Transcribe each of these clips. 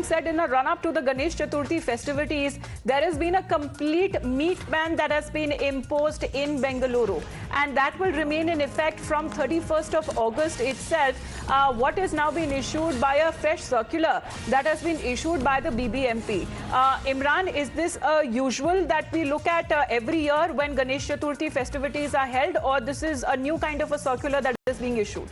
said, in a run-up to the Ganesh Chaturthi festivities, there has been a complete meat ban that has been imposed in Bengaluru, and that will remain in effect from 31st of August itself. What has now been issued by a fresh circular that has been issued by the BBMP. Imran, is this usual that we look at every year when Ganesh Chaturthi festivities are held, or this is a new kind of a circular that is being issued?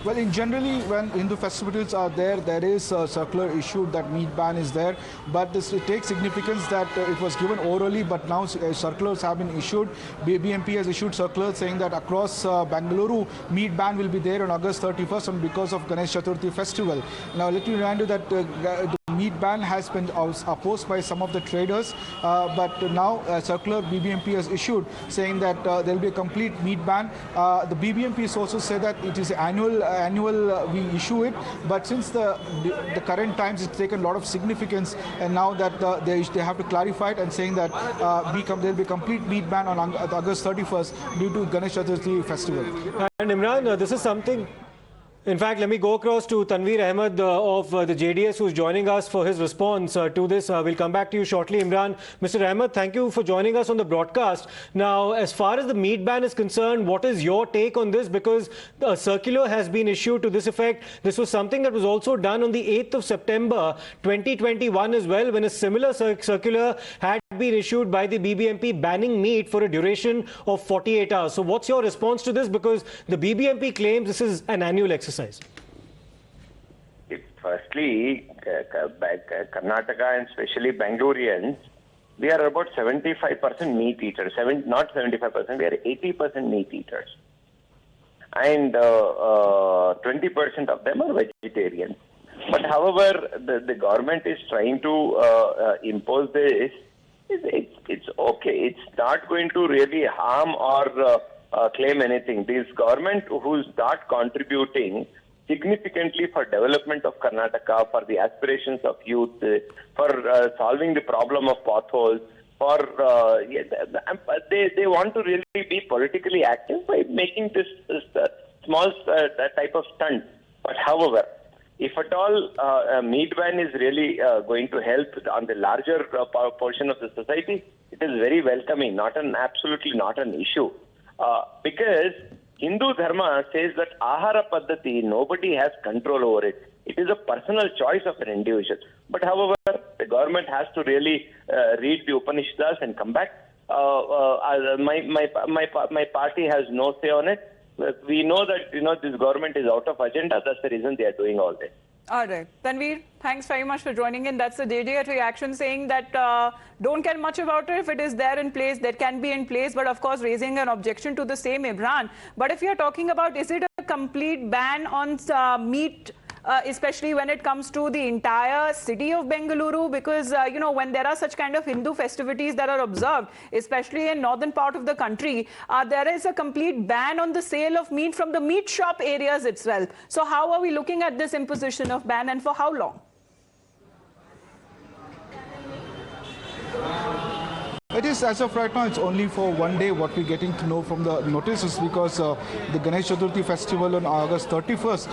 Well, in generally, when Hindu festivities are there, there is a circular issued that meat ban is there. But it takes significance that it was given orally, but now circulars have been issued. BBMP has issued circulars saying that across Bengaluru, meat ban will be there on August 31st and because of Ganesh Chaturthi festival. Now, let me remind you that the meat ban has been opposed by some of the traders, but now circular BBMP has issued saying that there will be a complete meat ban. The BBMP also said that it is annual we issue it, but since the current times it's taken a lot of significance, and now that they have to clarify it and saying that there will be a complete meat ban on August 31st due to Ganesh Chaturthi festival. And Imran, this is something. In fact, let me go across to Tanveer Ahmed of the JDS, who's joining us for his response to this. We'll come back to you shortly, Imran. Mr. Ahmed, thank you for joining us on the broadcast. Now, as far as the meat ban is concerned, what is your take on this? Because a circular has been issued to this effect. This was something that was also done on the 8th of September 2021 as well, when a similar circular had been issued by the BBMP banning meat for a duration of 48 hours. So what's your response to this? Because the BBMP claims this is an annual exercise. Firstly, Karnataka and especially Bangaloreans, we are about 75% meat eaters. Not 75%, we are 80% meat eaters. And 20% of them are vegetarians. But however, the government is trying to impose this. It's okay. It's not going to really harm or claim anything. This government who's not contributing significantly for development of Karnataka, for the aspirations of youth, for solving the problem of potholes, for they want to really be politically active by making this small type of stunt. But however, if at all meat ban is really going to help on the larger portion of the society, it is very welcoming, absolutely not an issue. Because Hindu Dharma says that Ahara Paddhati, nobody has control over it. It is a personal choice of an individual. But however, the government has to really read the Upanishads and come back. My party has no say on it. We know that this government is out of agenda. That's the reason they are doing all this. All right. Tanveer, thanks very much for joining in. That's the JJ reaction, saying that don't care much about it. If it is there in place, that can be in place. But of course, raising an objection to the same Imran. But if you're talking about, is it a complete ban on meat, especially when it comes to the entire city of Bengaluru? Because, when there are such kind of Hindu festivities that are observed, especially in northern part of the country, there is a complete ban on the sale of meat from the meat shop areas itself. So how are we looking at this imposition of ban, and for how long? It is, as of right now, it's only for one day. What we're getting to know from the notices, because the Ganesh Chaturthi festival on August 31st,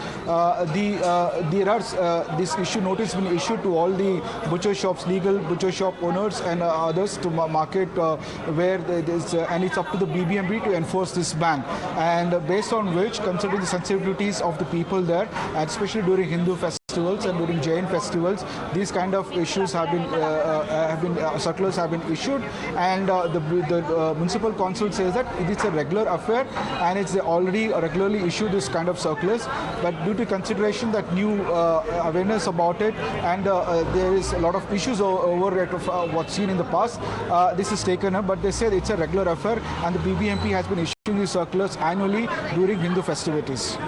this issue notice been issued to all the butcher shops, legal butcher shop owners and others to market where there is, and it's up to the BBMP to enforce this ban. And based on which, considering the sensitivities of the people there, and especially during Hindu festivals and during Jain festivals, these kind of issues have been circulars have been issued. And the municipal council says that it is a regular affair, and it's already regularly issued this kind of circulars. But due to consideration that new awareness about it, and there is a lot of issues over what's seen in the past, this is taken up. But they say it's a regular affair, and the BBMP has been issuing these circulars annually during Hindu festivities.